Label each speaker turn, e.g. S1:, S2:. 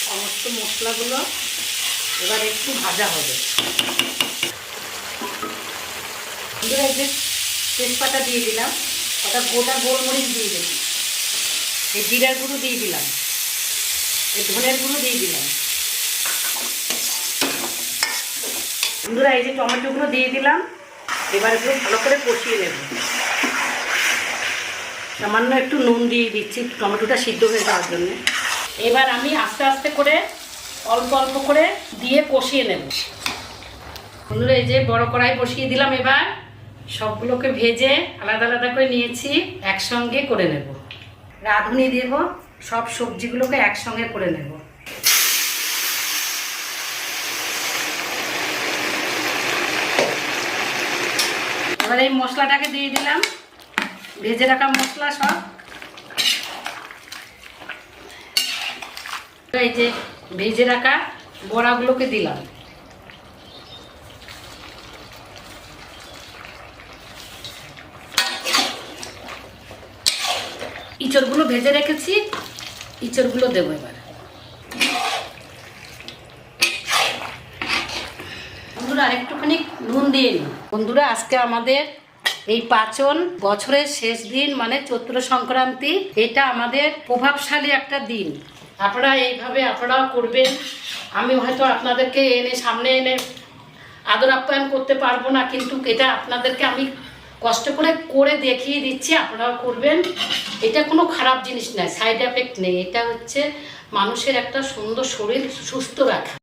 S1: সমস্ত মশলাগুলো এবার একটু ভাজা হবে। এই যে তেজপাতা দিয়ে দিলাম, ওটা গোটা গোলমরিচ দিয়ে দিলাম, এই জিরার গুঁড়ো দিয়ে দিলাম, এই ধনের গুঁড়ো দিয়ে দিলাম। বন্ধুরা এই যে টমেটোগুলো দিয়ে দিলাম, এবার এগুলো ভালো করে কষিয়ে নেব। সামান্য একটু নুন দিয়ে দিচ্ছি টমেটোটা সিদ্ধ হয়ে যাওয়ার জন্য। এবার আমি আস্তে আস্তে করে অল্প অল্প করে দিয়ে কষিয়ে নেব। বন্ধুরা এই যে বড় কড়াই বসিয়ে দিলাম, এবার সবগুলোকে ভেজে আলাদা আলাদা করে নিয়েছি, একসঙ্গে করে নেব। রাঁধুনি দেব, সব সবজিগুলোকে একসঙ্গে করে নেব। এবার এই মশলাটাকে দিয়ে দিলাম, ভেজে রাখা মশলা সব। এই যে ভেজে রাখা বড়াগুলোকে দিলাম। ইঁচড়গুলো ভেজে রেখেছি, ইঁচড়গুলো দেবো এবার। বন্ধুরা আরেকটুখানি নুন দিয়ে নিই। বন্ধুরা আজকে আমাদের এই পাচন বছরের শেষ দিন, মানে চৈত্র সংক্রান্তি। এটা আমাদের প্রভাবশালী একটা দিন। আপনারা এইভাবে আপনারাও করবেন। আমি হয়তো আপনাদেরকে সামনে এনে আদর আপ্যায়ন করতে পারবো না, কিন্তু এটা আপনাদেরকে আমি কষ্ট করে দেখিয়ে দিচ্ছি, আপনারাও করবেন। এটা কোনো খারাপ জিনিস নয়, সাইড এফেক্ট নেই। এটা হচ্ছে মানুষের একটা সুন্দর শরীর সুস্থ রাখা।